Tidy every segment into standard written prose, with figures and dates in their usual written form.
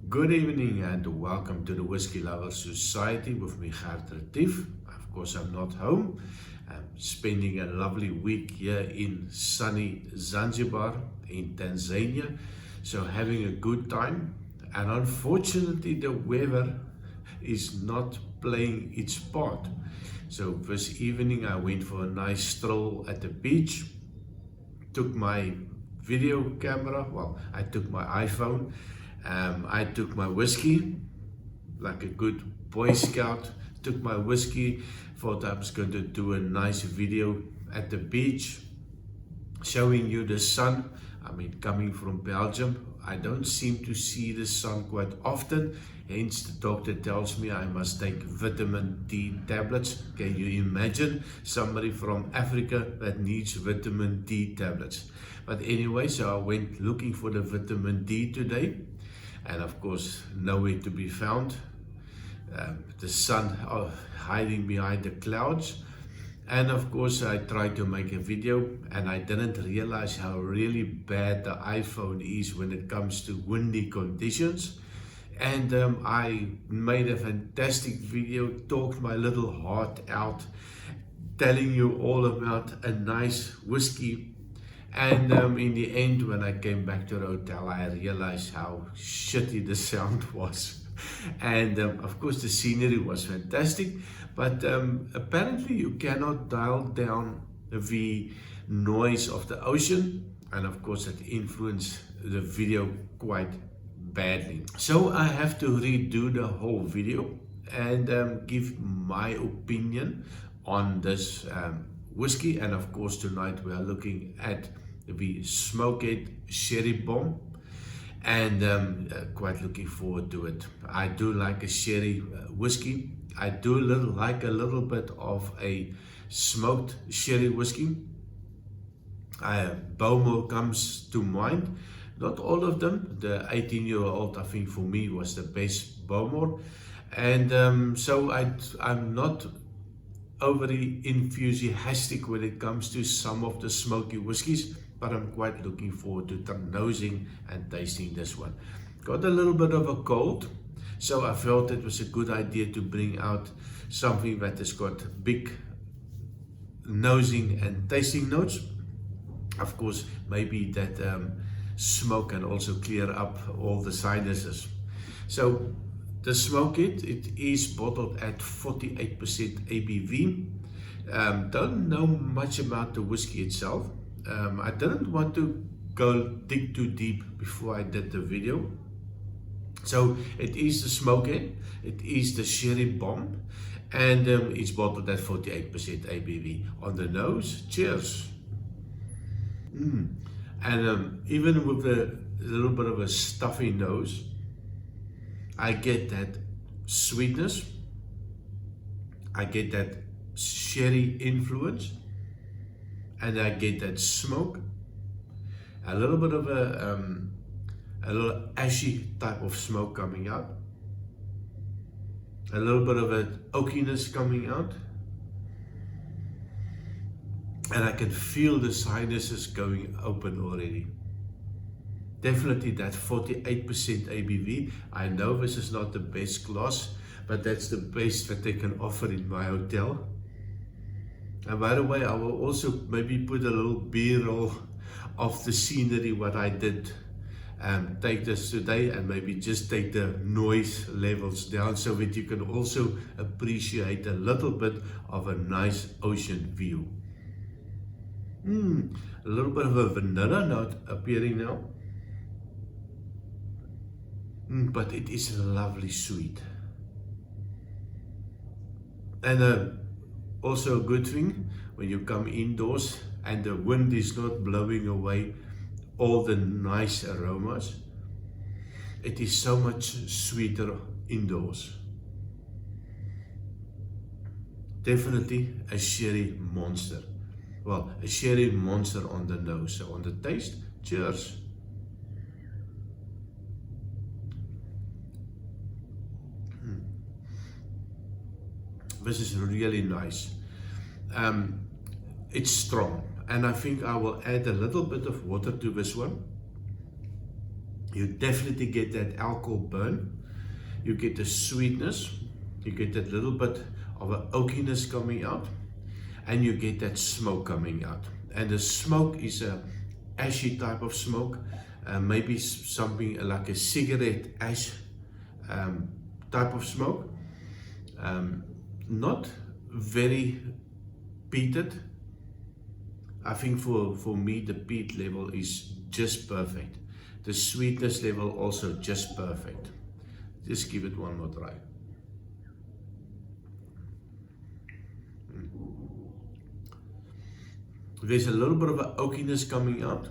Good evening and welcome to the Whiskey Lovers Society with me, Gert Retief. Of course, I'm not home. I'm spending a lovely week here in sunny Zanzibar in Tanzania. So having a good time. And unfortunately, the weather is not playing its part. So this evening, I went for a nice stroll at the beach. Took my video camera, I took my iPhone. I took my whiskey, like a good Boy Scout, took my whiskey, thought I was going to do a nice video at the beach, showing you the sun. I mean, coming from Belgium, I don't seem to see the sun quite often, hence the doctor tells me I must take vitamin D tablets. Can you imagine somebody from Africa that needs vitamin D tablets? But anyway, so I went looking for the vitamin D today. And of course, nowhere to be found. The sun hiding behind the clouds. And of course, I tried to make a video and I didn't realize how really bad the iPhone is when it comes to windy conditions. And I made a fantastic video, talked my little heart out, telling you all about a nice whiskey. And in the end, when I came back to the hotel, I realized how shitty the sound was. And of course, the scenery was fantastic, but apparently you cannot dial down the noise of the ocean. And of course, that influenced the video quite badly. So I have to redo the whole video and give my opinion on this whiskey. And of course, tonight we are looking at the Smokehead Sherry Bomb, and quite looking forward to it. I do like a sherry whiskey. I do like a little bit of a smoked sherry whiskey. Bowmore comes to mind. Not all of them. The 18-year-old, I think, for me was the best Bowmore. And so I'm not overly enthusiastic when it comes to some of the smoky whiskies, but I'm quite looking forward to nosing and tasting this one. Got a little bit of a cold, so I felt it was a good idea to bring out something that has got big nosing and tasting notes. Of course, maybe that smoke can also clear up all the sinuses. So the Smokehead, it is bottled at 48% ABV. Don't know much about the whiskey itself. I didn't want to dig too deep before I did the video. So it is the Smokehead, it is the Sherry Bomb, and it's bottled at 48% ABV. On the nose, cheers. And even with a little bit of a stuffy nose, I get that sweetness, I get that sherry influence, and I get that smoke, a little bit of a little ashy type of smoke coming out, a little bit of an oakiness coming out, and I can feel the sinuses going open already. Definitely that 48% ABV. I know this is not the best glass, but that's the best that they can offer in my hotel. And by the way, I will also maybe put a little B-roll of the scenery, what I did take this today, and maybe just take the noise levels down so that you can also appreciate a little bit of a nice ocean view. A little bit of a vanilla note appearing now. But it is lovely sweet. And also a good thing, when you come indoors and the wind is not blowing away all the nice aromas, it is so much sweeter indoors. Definitely a sherry monster. Well, a sherry monster on the nose. So on the taste, cheers. This is really nice. It's strong, and I think I will add a little bit of water to this one. You definitely get that alcohol burn. You get the sweetness. You get that little bit of an oakiness coming out. And you get that smoke coming out. And the smoke is a ashy type of smoke. Maybe something like a cigarette ash type of smoke. Not very peated. I think for me the peat level is just perfect. The sweetness level also just perfect. Just give it one more try. There's a little bit of an oakiness coming out.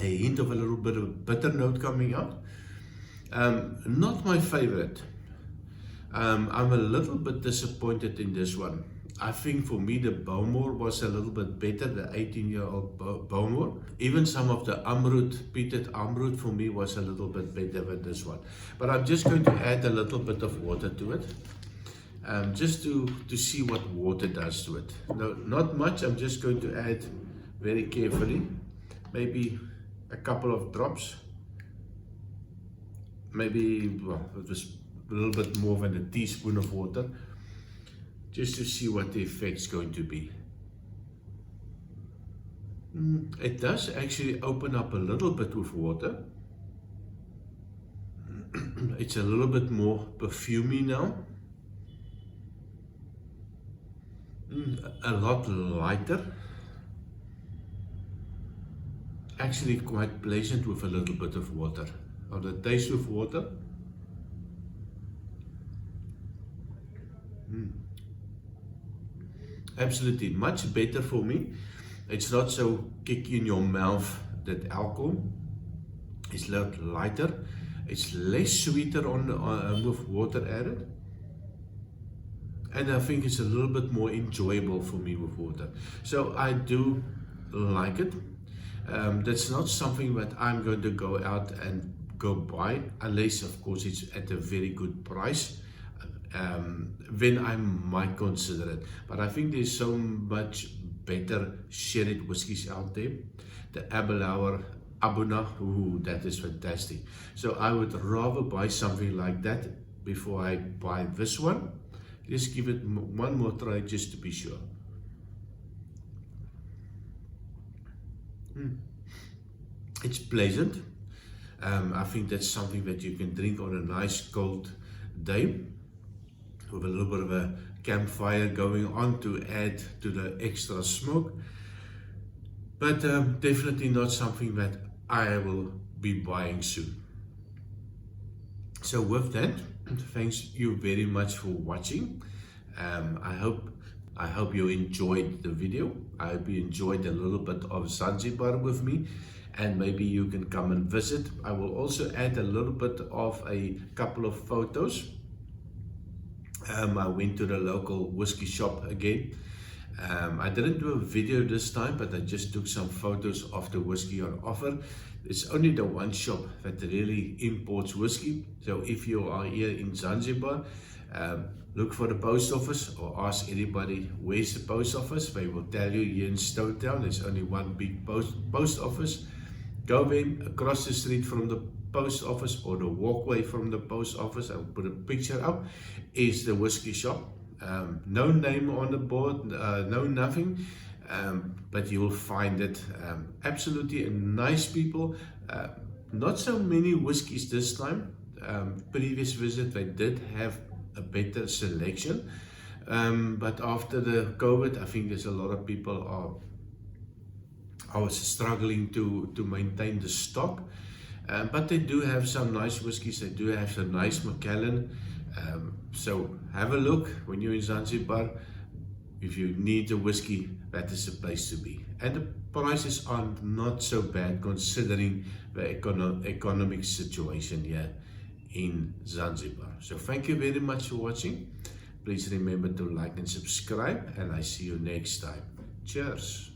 A hint of a little bit of a bitter note coming out. Not my favorite. I'm a little bit disappointed in this one. I think for me the Bowmore was a little bit better, the 18-year-old Bowmore. Even some of the Amrut, peated Amrut for me was a little bit better than this one. But I'm just going to add a little bit of water to it. Just to see what water does to it. No, not much, I'm just going to add very carefully, maybe a couple of drops. Maybe, well, it was a little bit more than a teaspoon of water, just to see what the effect's going to be. It does actually open up a little bit with water. It's a little bit more perfumey now. A lot lighter. Actually quite pleasant with a little bit of water. Or the taste with water. Absolutely much better for me. It's not so kicky in your mouth, that alcohol. It's a lot lighter. It's less sweeter with water added. And I think it's a little bit more enjoyable for me with water. So I do like it. That's not something that I'm going to go out and go buy, unless of course it's at a very good price. Then I might consider it. But I think there's so much better sherried whiskies out there. The Abelauer Abuna, ooh, that is fantastic. So I would rather buy something like that before I buy this one. Just give it one more try just to be sure. It's pleasant. I think that's something that you can drink on a nice cold day with a little bit of a campfire going on to add to the extra smoke. But definitely not something that I will be buying soon. So with that, thanks you very much for watching. I hope you enjoyed the video. I hope you enjoyed a little bit of Zanzibar with me, and maybe you can come and visit. I will also add a little bit of a couple of photos. I went to the local whiskey shop again. I didn't do a video this time, but I just took some photos of the whiskey on offer. It's only the one shop that really imports whiskey. So if you are here in Zanzibar, look for the post office or ask anybody where's the post office. They will tell you here in Stowtown there's only one big post office. Go there, across the street from the post office or the walkway from the post office, I'll put a picture up, is the whiskey shop. No name on the board, no nothing, but you will find it. Absolutely nice people. Not so many whiskies this time. Previous visit they did have a better selection, but after the COVID, I think there's a lot of people are struggling to maintain the stock. But they do have some nice whiskies. They do have some nice Macallan. So have a look when you're in Zanzibar. If you need a whiskey, that is the place to be. And the prices are not so bad considering the economic situation here in Zanzibar. So thank you very much for watching. Please remember to like and subscribe, and I see you next time. Cheers.